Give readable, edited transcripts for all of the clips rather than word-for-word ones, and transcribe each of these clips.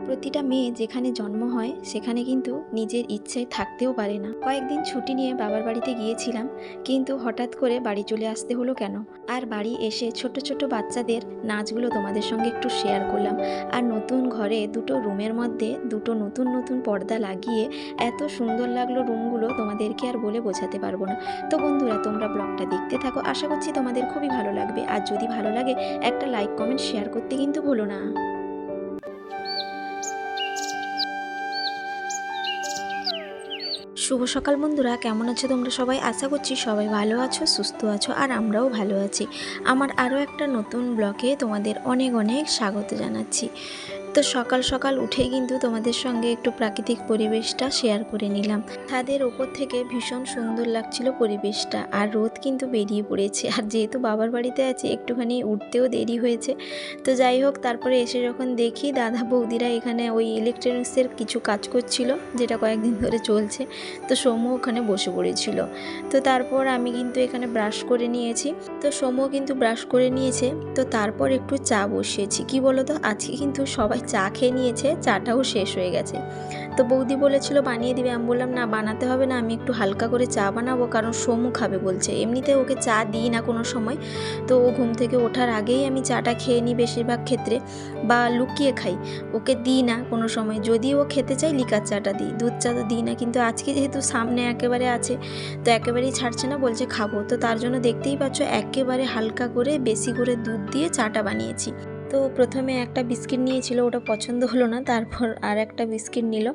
প্রতিটা মেয়ে যেখানে জন্ম হয় সেখানে কিন্তু নিজের ইচ্ছায় থাকতেও পারে না। কয়েকদিন ছুটি নিয়ে বাবার বাড়িতে গিয়েছিলাম, কিন্তু হঠাৎ করে বাড়ি চলে আসতে হলো কেন। আর বাড়ি এসে ছোট ছোট বাচ্চাদের নাচগুলো তোমাদের সঙ্গে একটু শেয়ার করলাম। আর নতুন ঘরে দুটো রুমের মধ্যে দুটো নতুন নতুন পর্দা লাগিয়ে এত সুন্দর লাগলো রুমগুলো, তোমাদেরকে আর বলে বোঝাতে পারবো না। তো বন্ধুরা, তোমরা ব্লগটা দেখতে থাকো, আশা করছি তোমাদের খুবই ভালো লাগবে। আর যদি ভালো লাগে একটা লাইক কমেন্ট শেয়ার করতে কিন্তু ভুলো না। শুভ সকাল বন্ধুরা, কেমন আছো তোমরা সবাই? আশা করছি সবাই ভালো আছো, সুস্থ আছো, আর আমরাও ভালো আছি। আমার আরও একটা নতুন ব্লগে তোমাদের অনেক অনেক স্বাগত জানাচ্ছি। তো সকাল সকাল উঠেই কিন্তু তোমাদের সঙ্গে একটু প্রাকৃতিক পরিবেশটা শেয়ার করে নিলাম। ছাদের ওপর থেকে ভীষণ সুন্দর লাগছিল পরিবেশটা, আর রোদ কিন্তু বেরিয়ে পড়েছে। আর যেহেতু বাবার বাড়িতে আছি, একটুখানি উঠতেও দেরি হয়েছে। তো যাই হোক, তারপরে এসে যখন দেখি দাদা বৌদিরা এখানে ওই ইলেকট্রনিক্সের কিছু কাজ করছিল, যেটা কয়েকদিন ধরে চলছে। তো সোমু ওখানে বসে পড়েছিল। তো তারপর আমি কিন্তু এখানে ব্রাশ করে নিয়েছি। তো সোমু কিন্তু ব্রাশ করে নিয়েছে। তো তারপর একটু চা বসিয়েছি। কি বলো তো, আজকে কিন্তু সবাই চা খেয়ে নিয়েছে, চাটাও শেষ হয়ে গেছে। তো বৌদি বলেছিল বানিয়ে দিবে, আমি বললাম না, বানাতে হবে না, আমি একটু হালকা করে চা বানাবো, কারণ সোমু খাবে বলছে। এমনিতে ওকে চা দিই না কোনো সময়। তো ও ঘুম থেকে ওঠার আগেই আমি চাটা খেয়ে নিই বেশিরভাগ ক্ষেত্রে, বা লুকিয়ে খাই, ওকে দিই না কোনো সময়। যদি ও খেতে চাই লিকার চাটা দিই, দুধ চা তো দিই না। কিন্তু আজকে যেহেতু সামনে একেবারে আছে, তো একেবারেই ছাড়ছে না, বলছে খাবো। তো তার জন্য দেখতেই পাচ্ছ একেবারে হালকা করে বেশি করে দুধ দিয়ে চাটা বানিয়েছি। তো প্রথমে একটা বিস্কিট নিয়েছিল, ওটা পছন্দ হলো না, তারপর আর একটা বিস্কিট নিল।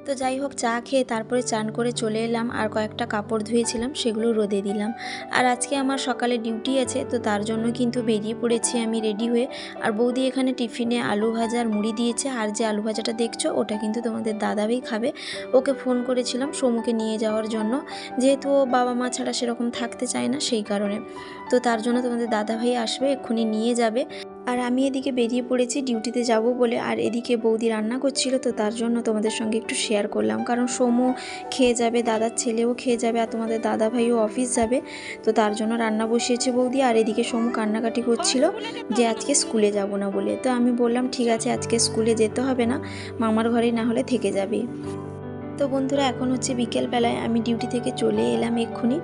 তো যাই হোক, চা খেয়ে তারপরে চান করে চলে এলাম, আর কয়েকটা কাপড় ধুয়েছিলাম সেগুলো রোদে দিলাম। আর আজকে আমার সকালে ডিউটি আছে, তো তার জন্য কিন্তু বেরিয়ে পড়েছি আমি রেডি হয়ে। আর বৌদি এখানে টিফিনে আলু ভাজা আর মুড়ি দিয়েছে। আর যে আলু ভাজাটা দেখছো, ওটা কিন্তু তোমাদের দাদাভাই খাবে। ওকে ফোন করেছিলাম সোমুকে নিয়ে যাওয়ার জন্য, যেহেতু ও বাবা মা ছাড়া সেরকম থাকতে চায় না, সেই কারণে। তো তার জন্য তোমাদের দাদাভাই আসবে, এক্ষুনি নিয়ে যাবে। আর আমি এদিকে বেরিয়ে পড়েছি ডিউটিতে যাব বলে। আর এদিকে বৌদি রান্না করছিল, তো তার জন্য তোমাদের সঙ্গে একটু শেয়ার করলাম, কারণ সোমু খেয়ে যাবে, দাদার ছেলেও খেয়ে যাবে, আর তোমাদের দাদা ভাইও অফিস যাবে। তো তার জন্য রান্না বসিয়েছে বৌদি। আর এদিকে সোমু কান্নাকাটি করছিল যে আজকে স্কুলে যাব না বলে। তো আমি বললাম ঠিক আছে, আজকে স্কুলে যেতে হবে না, মামার ঘরেই না হলে থেকে যাবে। তো বন্ধুরা, এখন হচ্ছে বিকেলবেলায়, আমি ডিউটি থেকে চলে এলাম এক্ষুনি।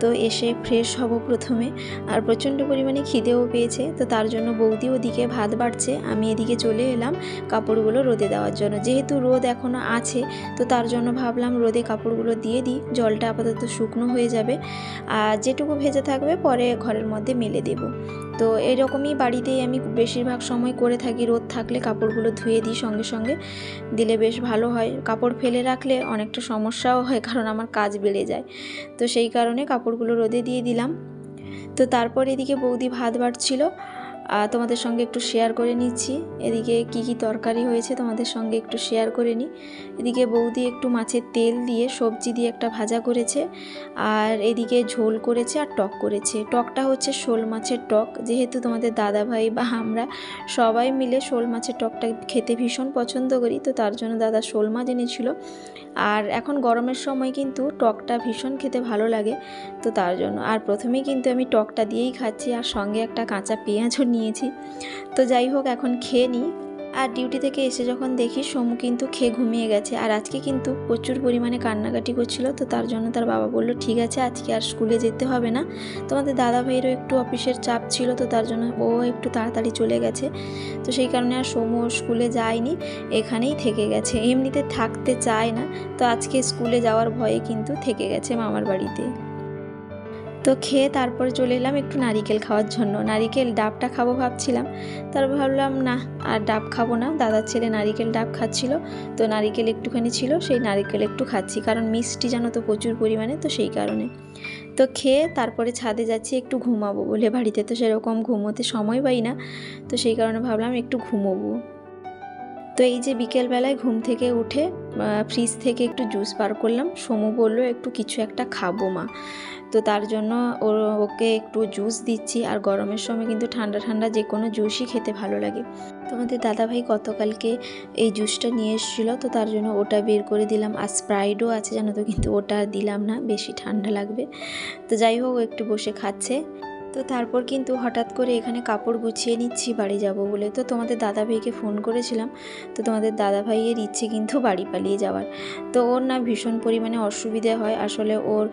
তো এসে ফ্রেশ হব প্রথমে। আর প্রচণ্ড পরিমাণে খিদেও পেয়েছে, তো তার জন্য বৌদি ওদিকে ভাত বাড়ছে, আমি এদিকে চলে এলাম কাপড়গুলো রোদে দেওয়ার জন্য। যেহেতু রোদ এখনও আছে, তো তার জন্য ভাবলাম রোদে কাপড়গুলো দিয়ে দিই, জলটা আপাতত শুকনো হয়ে যাবে, আর যেটুকু ভেজে থাকবে পরে ঘরের মধ্যে মেলে দেব। তো এরকমই বাড়িতেই আমি বেশিরভাগ সময় করে থাকি, রোদ থাকলে কাপড়গুলো ধুয়ে দিই সঙ্গে সঙ্গে, দিলে বেশ ভালো হয়। কাপড় ফেলে রাখলে অনেকটা সমস্যাও হয়, কারণ আমার কাজ বেড়ে যায়। তো সেই কারণে কাপড়গুলো রোদে দিয়ে দিলাম। তো তারপর এদিকে বৌদি ভাত বাড়ছিল, তোমাদের সঙ্গে একটু শেয়ার করে নিচ্ছি। এদিকে কি কি তরকারি হয়েছে তোমাদের সঙ্গে একটু শেয়ার করে নিই। এদিকে বৌদি একটু মাছের তেল দিয়ে সবজি দিয়ে একটা ভাজা করেছে, আর এদিকে ঝোল করেছে আর টক করেছে। টকটা হচ্ছে শোল মাছের টক, যেহেতু তোমাদের দাদা ভাই বা আমরা সবাই মিলে শোল মাছের টকটা খেতে ভীষণ পছন্দ করি, তো তার জন্য দাদা শোল মাছ এনেছিল। আর এখন গরমের সময় কিন্তু টকটা ভীষণ খেতে ভালো লাগে, তো তার জন্য। আর প্রথমেই কিন্তু আমি টকটা দিয়েই খাচ্ছি, আর সঙ্গে একটা কাঁচা পেঁয়াজও নিয়েছি। তো যাই হোক, এখন খেয়ে নিই। আর ডিউটি থেকে এসে যখন দেখি সোমু কিন্তু খেয়ে ঘুমিয়ে গেছে। আর আজকে কিন্তু প্রচুর পরিমাণে কান্নাকাটি করছিল, তো তার জন্য তার বাবা বলল ঠিক আছে, আজকে আর স্কুলে যেতে হবে না। তোমাদের দাদা ভাইয়েরও একটু অফিসের চাপ ছিল, তো তার জন্য ও একটু তাড়াতাড়ি চলে গেছে। তো সেই কারণে আর সোমু স্কুলে যায়নি, এখানেই থেকে গেছে। এমনিতে থাকতে চায় না, তো আজকে স্কুলে যাওয়ার ভয়ে কিন্তু থেকে গেছে মামার বাড়িতে। তো খেয়ে তারপর চলে এলাম একটু নারিকেল খাওয়ার জন্য। নারিকেল ডাবটা খাবো ভাবছিলাম, তারপর ভাবলাম না, আর ডাব খাবো না। দাদার ছেলে নারিকেল ডাব খাচ্ছিল, তো নারিকেল একটুখানি ছিল, সেই নারিকেল একটু খাচ্ছি, কারণ মিষ্টি জানো তো প্রচুর পরিমাণে, তো সেই কারণে। তো খেয়ে তারপরে ছাদে যাচ্ছি একটু ঘুমাবো বলে, বাড়িতে তো সেরকম ঘুমোতে সময় পাই না, তো সেই কারণে ভাবলাম একটু ঘুমোবো। তো এই যে বিকেলবেলায় ঘুম থেকে উঠে ফ্রিজ থেকে একটু জুস বার করলাম। সোমু বললো একটু কিছু একটা খাবো মা, তো তার জন্য ওকে একটু জুস দিচ্ছি। আর গরমের সময় কিন্তু ঠান্ডা ঠান্ডা যে কোনো জুসই খেতে ভালো লাগে। তোমাদের দাদাভাই গতকালকে এই জুসটা নিয়ে এসেছিলো, তো তার জন্য ওটা বের করে দিলাম। আর স্প্রাইটও আছে জানো তো, কিন্তু ওটা দিলাম না, বেশি ঠান্ডা লাগবে। তো যাই হোক, একটু বসে খাচ্ছে। তো তারপর কিন্তু হঠাৎ করে এখানে কাপড় গুছিয়ে নিচ্ছি বাড়ি যাব বলে। তো তোমাদের দাদাভাইকে ফোন করেছিলাম, তো তোমাদের দাদাভাইয়ের ইচ্ছে কিন্তু বাড়ি পালিয়ে যাওয়ার। তো ওর না ভীষণ পরিমাণে অসুবিধে হয়, আসলে ওর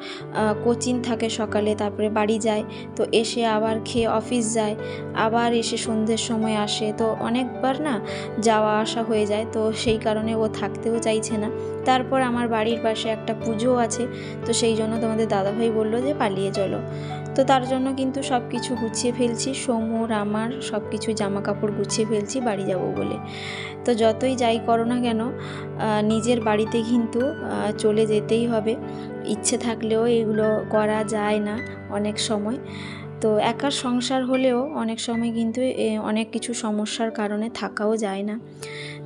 কোচিং থাকে সকালে, তারপরে বাড়ি যায়, তো এসে আবার খেয়ে অফিস যায়, আবার এসে সন্ধ্যের সময় আসে, তো অনেকবার না যাওয়া আসা হয়ে যায়, তো সেই কারণে ও থাকতেও চাইছে না। তারপর আমার বাড়ির পাশে একটা পুজো আছে, তো সেই জন্য তোমাদের দাদাভাই বললো যে পালিয়ে চলো। তো তার জন্য কিন্তু সব কিছু গুছিয়ে ফেলছি, সমুর আমার সব কিছু জামা কাপড় গুছিয়ে ফেলছি বাড়ি যাব বলে। তো যতই যাই করো না কেন, নিজের বাড়িতে কিন্তু চলে যেতেই হবে। ইচ্ছে থাকলেও এগুলো করা যায় না অনেক সময়। তো একার সংসার হলেও অনেক সময় কিন্তু অনেক কিছু সমস্যার কারণে থাকাও যায় না।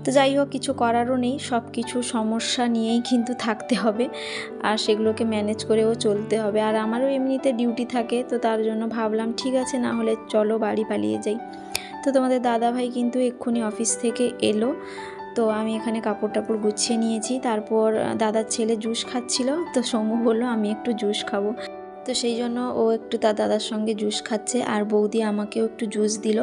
তো যাই হোক, কিছু করারও নেই, সব কিছু সমস্যা নিয়েই কিন্তু থাকতে হবে, আর সেগুলোকে ম্যানেজ করেও চলতে হবে। আর আমারও এমনিতে ডিউটি থাকে, তো তার জন্য ভাবলাম ঠিক আছে, না হলে চলো বাড়ি পালিয়ে যাই। তো তোমাদের দাদাভাই কিন্তু এক্ষুনি অফিস থেকে এলো, তো আমি এখানে কাপড় টাপড় গুছিয়ে নিয়েছি। তারপর দাদার ছেলে জুস খাচ্ছিল, তো সমু বললো আমি একটু জুস খাবো, তো সেই জন্য ও একটু তার দাদার সঙ্গে জুস খাচ্ছে, আর বৌদি আমাকেও একটু জুস দিল।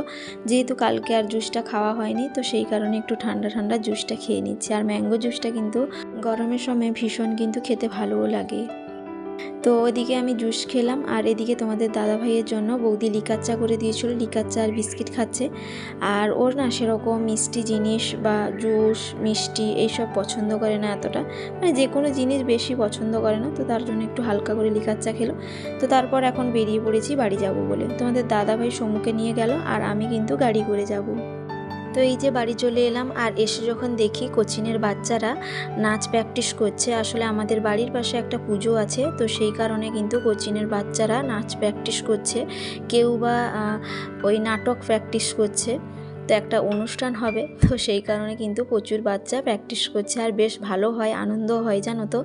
যেহেতু কালকে আর জুসটা খাওয়া হয়নি, তো সেই কারণে একটু ঠান্ডা ঠান্ডা জুসটা খেয়ে নিচ্ছি। আর ম্যাঙ্গো জুসটা কিন্তু গরমের সময় ভীষণ কিন্তু খেতে ভালোও লাগে। তো ওইদিকে আমি জুস খেলাম, আর এদিকে তোমাদের দাদাভাইয়ের জন্য বৌদি লিকার চা করে দিয়েছিল, লিকার চা আর বিস্কিট খাচ্ছে। আর ওর না সেরকম মিষ্টি জিনিস বা জুস মিষ্টি এইসব পছন্দ করে না এতটা, মানে যে কোনো জিনিস বেশি পছন্দ করে না, তো তার জন্য একটু হালকা করে লিকার চা খেলো। তো তারপর এখন বেরিয়ে পড়েছি বাড়ি যাব বলে। তোমাদের দাদাভাই সমুকে নিয়ে গেল, আর আমি কিন্তু গাড়ি করে যাব। তো এই যে বাড়ি চলে এলাম, আর এসে যখন দেখি কোচিনের বাচ্চারা নাচ প্র্যাকটিস করছে। আসলে আমাদের বাড়ির পাশে একটা পুজো আছে, তো সেই কারণে কিন্তু কোচিনের বাচ্চারা নাচ প্র্যাকটিস করছে, কেউ বা ওই নাটক প্র্যাকটিস করছে। তো একটা অনুষ্ঠান হবে, তো সেই কারণে কিন্তু প্রচুর বাচ্চা প্র্যাকটিস করছে, আর বেশ ভালো হয়, আনন্দ হয় জানো তো।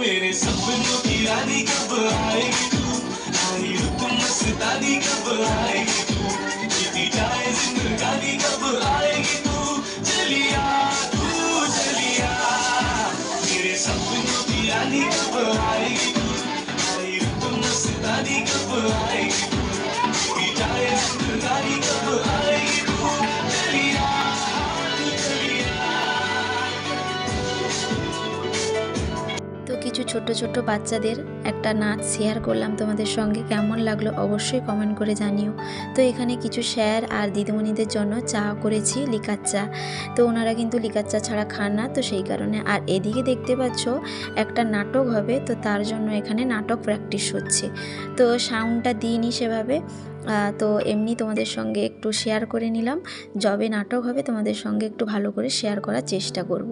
मेरे सपनों की रानी कब आएगी तू, आई रुत मस्तानी कब आएगी तू, जीती जाए जिंदगानी कब आएगी तू, चलिया तू चलिया, मेरे सपनों की रानी कब आएगी तू, आई रुत मस्तानी कब आएगी तू, जीती जाए जिंदगानी कब आएगी तू, चलिया तू चलिया। তো কিছু ছোট ছোট বাচ্চাদের একটা নাচ শেয়ার করলাম তোমাদের সঙ্গে, কেমন লাগলো অবশ্যই কমেন্ট করে জানিও। তো এখানে কিছু স্যার আর দিদিমণিদের জন্য চা করেছি, লিকার চা, তো ওনারা কিন্তু লিকার চা ছাড়া খান না, তো সেই কারণে। আর এদিকে দেখতে পাচ্ছ একটা নাটক হবে, তো তার জন্য এখানে নাটক প্র্যাকটিস হচ্ছে। তো সাউন্ডটা দিইনি সেভাবে, তো এমনি তোমাদের সঙ্গে একটু শেয়ার করে নিলাম। যবে নাটক হবে তোমাদের সঙ্গে একটু ভালো করে শেয়ার করার চেষ্টা করব।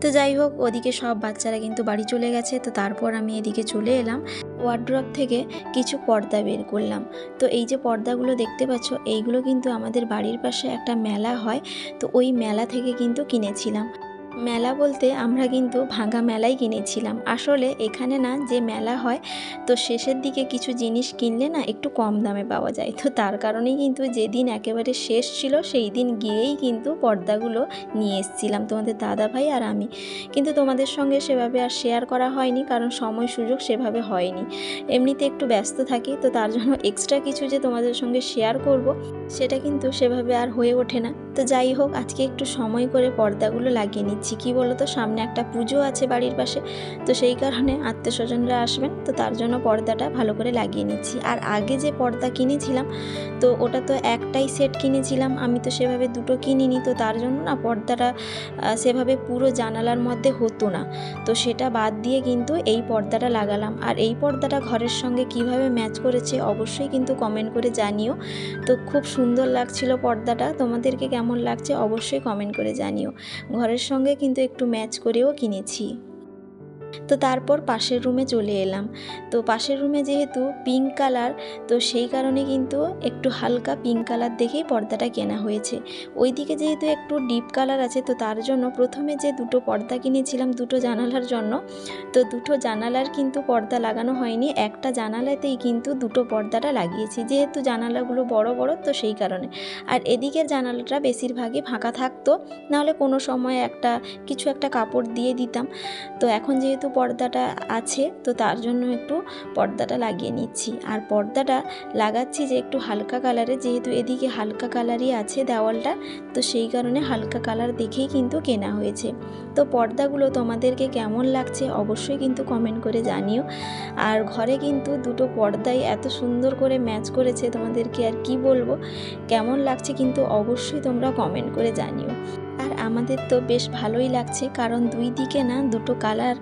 তো যাই হোক, ওদিকে সব বাচ্চারা কিন্তু বাড়ি চলে গেছে, তো তারপর আমি এদিকে চলে এলাম, ওয়ার্ড্রপ থেকে কিছু পর্দা বের করলাম। তো এই যে পর্দাগুলো দেখতে পাচ্ছ, এইগুলো কিন্তু আমাদের বাড়ির পাশে একটা মেলা হয়, তো ওই মেলা থেকে কিন্তু কিনেছিলাম। মেলা বলতে আমরা কিন্তু ভাঙা মেলাই কিনেছিলাম। আসলে এখানে না যে মেলা হয়, তো শেষের দিকে কিছু জিনিস কিনলে না একটু কম দামে পাওয়া যায়, তো তার কারণেই কিন্তু যেদিন একেবারে শেষ ছিল সেই দিন গিয়েই কিন্তু পর্দাগুলো নিয়ে এসেছিলাম তোমাদের দাদাভাই আর আমি। কিন্তু তোমাদের সঙ্গে সেভাবে আর শেয়ার করা হয়নি, কারণ সময় সুযোগ সেভাবে হয়নি, এমনিতে একটু ব্যস্ত থাকি, তো তার জন্য এক্সট্রা কিছু যে তোমাদের সঙ্গে শেয়ার করব সেটা কিন্তু সেভাবে আর হয়ে ওঠে না। তো যাই হোক, আজকে একটু সময় করে পর্দাগুলো লাগিয়ে নিচ্ছি। কি বলো তো, সামনে একটা পুজো আছে বাড়ির পাশে, তো সেই কারণে আত্মীয় স্বজনরা আসবেন, তো তার জন্য পর্দাটা ভালো করে লাগিয়ে নিচ্ছি। আর আগে যে পর্দা কিনেছিলাম, তো ওটা তো একটাই সেট কিনেছিলাম আমি, তো সেভাবে দুটো কিনিনি, তো তার জন্য না পর্দাটা সেভাবে পুরো জানালার মধ্যে হতো না, তো সেটা বাদ দিয়ে কিন্তু এই পর্দাটা লাগালাম। আর এই পর্দাটা ঘরের সঙ্গে কিভাবে ম্যাচ করেছে অবশ্যই কিন্তু কমেন্ট করে জানিও। তো খুব সুন্দর লাগছিল পর্দাটা, তোমাদেরকে কেমন লাগছে অবশ্যই কমেন্ট করে জানিও। ঘরের সঙ্গে কিন্তু একটু ম্যাচ করেও কিনেছি। তো তারপর পাশের রুমে চলে এলাম। তো পাশের রুমে যেহেতু পিঙ্ক কালার, তো সেই কারণে কিন্তু একটু হালকা পিঙ্ক কালার দেখেই পর্দাটা কেনা হয়েছে। ওইদিকে যেহেতু একটু ডিপ কালার আছে, তো তার জন্য প্রথমে যে দুটো পর্দা কিনেছিলাম দুটো জানালার জন্য, তো দুটো জানালার কিন্তু পর্দা লাগানো হয়নি, একটা জানালাতেই কিন্তু দুটো পর্দাটা লাগিয়েছি, যেহেতু জানালাগুলো বড় বড়, তো সেই কারণে। আর এদিকের জানালাটা বেশিরভাগই ফাঁকা থাকতো, নাহলে কোনো সময় কিছু একটা কাপড় দিয়ে দিতাম। তো এখন যেহেতু পর্দাটা আছে, তো তার জন্য একটু পর্দাটা লাগিয়ে নিচ্ছি। আর পর্দাটা লাগাচ্ছি যে একটু হালকা কালারে, যেহেতু এদিকে হালকা কালারই আছে দেওয়ালটা, তো সেই কারণে হালকা কালার দেখেই কিন্তু কেনা হয়েছে। তো পর্দাগুলো তোমাদেরকে কেমন লাগছে অবশ্যই কিন্তু কমেন্ট করে জানিও। আর ঘরে কিন্তু দুটো পর্দাই এত সুন্দর করে ম্যাচ করেছে, তোমাদেরকে আর কি বলবো, কেমন লাগছে কিন্তু অবশ্যই তোমরা কমেন্ট করে জানিও। আর আমাদের তো বেশ ভালোই লাগছে, কারণ দুই দিকে না দুটো কালার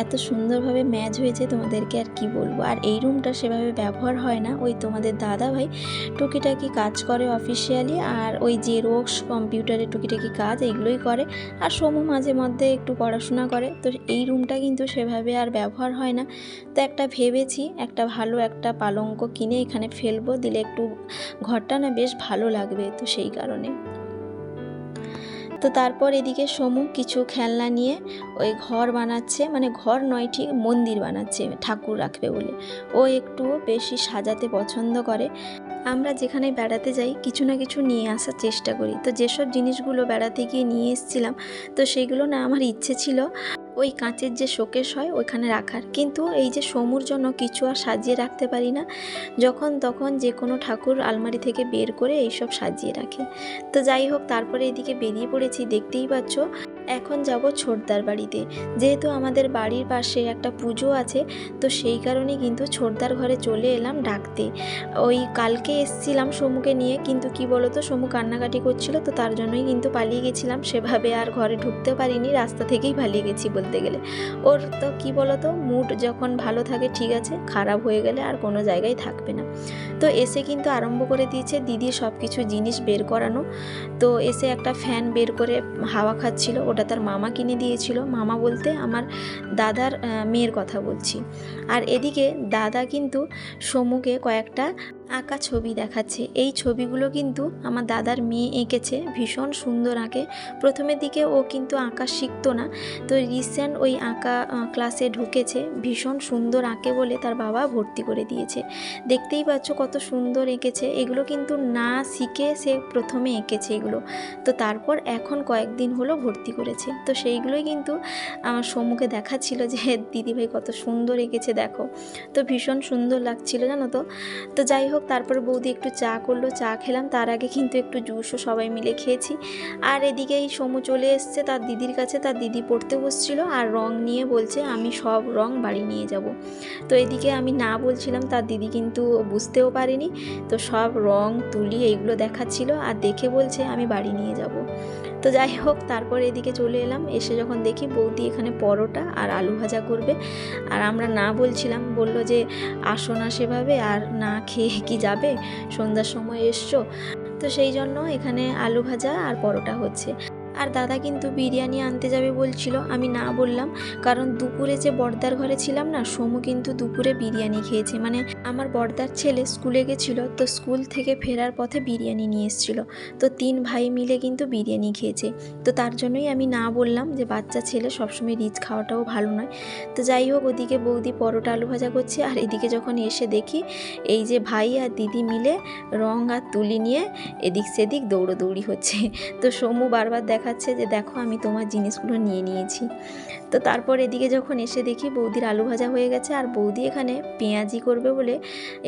এত সুন্দরভাবে ম্যাচ হয়েছে, তোমাদেরকে আর কি বলবো। আর এই রুমটা সেভাবে ব্যবহার হয় না, ওই তোমাদের দাদা ভাই টুকিটাকি কাজ করে অফিসিয়ালি, আর ওই জেরক্স কম্পিউটারে টুকিটাকি কাজ এইগুলোই করে। আর সমু মাঝে মধ্যে একটু পড়াশোনা করে, তো এই রুমটা কিন্তু সেভাবে আর ব্যবহার হয় না। তো ভেবেছি একটা ভালো একটা পালঙ্ক কিনে এখানে ফেলবো, দিলে একটু ঘরটা না বেশ ভালো লাগবে, তো সেই কারণে। তো তারপর এদিকে সমু কিছু খেলনা নিয়ে ওই ঘর বানাচ্ছে, মানে ঘর নয় ঠিক মন্দির বানাচ্ছে ঠাকুর রাখবে বলে। ও একটু বেশি সাজাতে পছন্দ করে। আমরা যেখানে বেড়াতে যাই কিছু না কিছু নিয়ে আসার চেষ্টা করি। তো যেসব জিনিসগুলো বেড়াতে গিয়ে নিয়ে এসেছিলাম, তো সেগুলো না আমার ইচ্ছে ছিল ওই কাঁচের যে শোকেস হয় ওইখানে রাখার, কিন্তু এই যে সমুর জন্য কিছু আর সাজিয়ে রাখতে পারি না, যখন তখন যে কোনো ঠাকুর আলমারি থেকে বের করে এইসব সাজিয়ে রাখে। তো যাই হোক, তারপরে এদিকে বেরিয়ে পড়েছি, দেখতেই পাচ্ছ। এখন যাব ছোটদার বাড়িতে, যেহেতু আমাদের বাড়ির পাশে একটা পুজো আছে, তো সেই কারণে কিন্তু ছোটদার ঘরে চলে এলাম ডাকতে। ওই কালকে এসছিলাম সমুকে নিয়ে, কিন্তু কি বলতো সমু কান্নাকাটি করছিল, তো তার জন্যই কিন্তু পালিয়ে গেছিলাম, সেভাবে আর ঘরে ঢুকতে পারিনি, রাস্তা থেকেই পালিয়ে গেছি বলতে গেলে। ওর তো কি বলতো মুড যখন ভালো থাকে ঠিক আছে, খারাপ হয়ে গেলে আর কোনো জায়গায় থাকবে না। তো এসে কিন্তু আরম্ভ করে দিয়েছে দিদি সব কিছু জিনিস বের করানো। তো এসে একটা ফ্যান বের করে হাওয়া খাচ্ছিল, ওটা তার মামা কিনে দিয়েছিল। মামা বলতে আমার দাদার মেয়ের কথা বলছি। আর এদিকে দাদা কিন্তু সমুকে কয়েকটা আঁকা ছবি দেখাচ্ছে। এই ছবিগুলো কিন্তু আমার দাদার মেয়ে এঁকেছে, ভীষণ সুন্দর আঁকে। প্রথমের দিকে ও কিন্তু আঁকা শিখতো না, তো রিসেন্ট ওই আঁকা ক্লাসে ঢুকেছে, ভীষণ সুন্দর আঁকে বলে তার বাবা ভর্তি করে দিয়েছে। দেখতেই পাচ্ছ কত সুন্দর এঁকেছে, এগুলো কিন্তু না শিখে সে প্রথমে এঁকেছে এগুলো, তো তারপর এখন কয়েকদিন হলো ভর্তি করেছে। তো সেইগুলোই কিন্তু আমার সম্মুখে দেখাচ্ছিল যে দিদিভাই কত সুন্দর এঁকেছে দেখো, তো ভীষণ সুন্দর লাগছিল জানো তো। তো যাই হোক, তারপরে বৌদি একটু চা করলো, চা খেলাম, তার আগে কিন্তু একটু জুসও সবাই মিলে খেয়েছি। আর এদিকে এই সমু চলে এসছে তার দিদির কাছে, তার দিদি পড়তে বসছিল আর রং নিয়ে বলছে আমি সব রং বাড়ি নিয়ে যাব। তো এদিকে আমি না বলছিলাম, তার দিদি কিন্তু বুঝতেও পারেনি, তো সব রং তুলি এইগুলো দেখাচ্ছিল আর দেখে বলছে আমি বাড়ি নিয়ে যাব। তো যাই হোক, তারপর এদিকে চলে এলাম, এসে যখন দেখি বৌদি এখানে পরোটা আর আলু ভাজা করবে। আর আমরা না বলছিলাম, বলল যে আসো না সেভাবে, আর না খেয়ে কি যাবে, সন্ধ্যার সময় এসছো। তো সেই জন্য এখানে আলু ভাজা আর পরোটা হচ্ছে। আর দাদা কিন্তু বিরিয়ানি আনতে যাবে বলছিল, আমি না বললাম, কারণ দুপুরে যে বড়দার ঘরে ছিলাম না, সমু কিন্তু দুপুরে বিরিয়ানি খেয়েছে, মানে আমার বড়দার ছেলে স্কুলে গেছিলো, তো স্কুল থেকে ফেরার পথে বিরিয়ানি নিয়ে এসেছিলো, তো 3 ভাই মিলে কিন্তু বিরিয়ানি খেয়েছে। তো তার জন্যই আমি না বললাম, যে বাচ্চা ছেলে সবসময় রিচ খাওয়াটাও ভালো নয়। তো যাই হোক, ওদিকে বৌদি পরোটা আলু ভাজা করছে, আর এদিকে যখন এসে দেখি এই যে ভাই আর দিদি মিলে রং আর তুলি নিয়ে এদিক সেদিক দৌড়োদৌড়ি হচ্ছে। তো সমু বারবার দেখাচ্ছে যে দেখো আমি তোমার জিনিসগুলো নিয়ে নিয়েছি। তো তারপর এদিকে যখন এসে দেখি বৌদির আলু ভাজা হয়ে গেছে, আর বৌদি এখানে পেঁয়াজি করবে বলে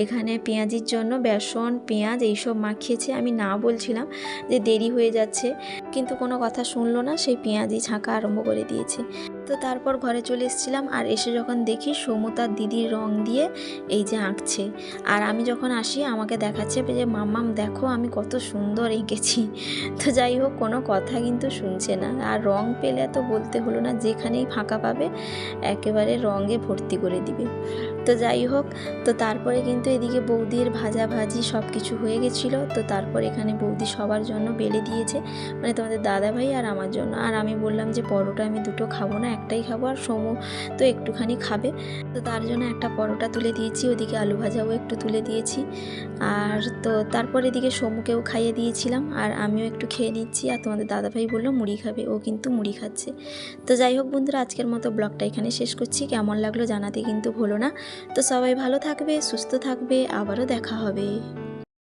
এখানে পেঁয়াজির জন্য বেসন পেঁয়াজ এইসব মাখিয়েছে। আমি না বলছিলাম যে দেরি হয়ে যাচ্ছে, কিন্তু কোনো কথা শুনলো না, সেই পেঁয়াজি ছাঁকা আরম্ভ করে দিয়েছে। তো তারপর ঘরে চলে এসেছিলাম, আর এসে যখন দেখি সমু তার দিদির রং দিয়ে এই যে আঁকছে, আর আমি যখন আসি আমাকে দেখাচ্ছে যে মাম্মাম দেখো আমি কত সুন্দর এঁকেছি। তো যাই হোক, কোনো কথা কিন্তু শুনছে না, আর রং পেলে তো বলতে হলো না, যেখানেই ফাঁকা পাবে একেবারে রঙে ভর্তি করে দিবে। তো যাই হোক, তো তারপরে কিন্তু এদিকে বৌদির ভাজা ভাজি সব কিছু হয়ে গেছিলো। তো তারপর এখানে বৌদি সবার জন্য বেলে দিয়েছে, মানে তোমাদের দাদাভাই আর আমার জন্য। আর আমি বললাম যে পরোটা আমি দুটো খাবো না, একটাই খাবো, আর সমু তো একটুখানি খাবে। তো তার জন্য একটা পরোটা তুলে দিয়েছি, ওদিকে আলু ভাজাও একটু তুলে দিয়েছি। আর তো তারপর এদিকে সমুকেও খাইয়ে দিয়েছিলাম, আর আমিও একটু খেয়ে নিচ্ছি। আর তোমাদের দাদাভাই বললো মুড়ি খাবে, ও কিন্তু মুড়ি খাচ্ছে। তো যাই হোক বন্ধুরা, আজকের মতো ব্লগটা এখানে শেষ করছি। কেমন লাগলো জানাতে কিন্তু ভুলো না। তো সবাই ভালো থাকবে, সুস্থ থাকবে, আবারও দেখা হবে।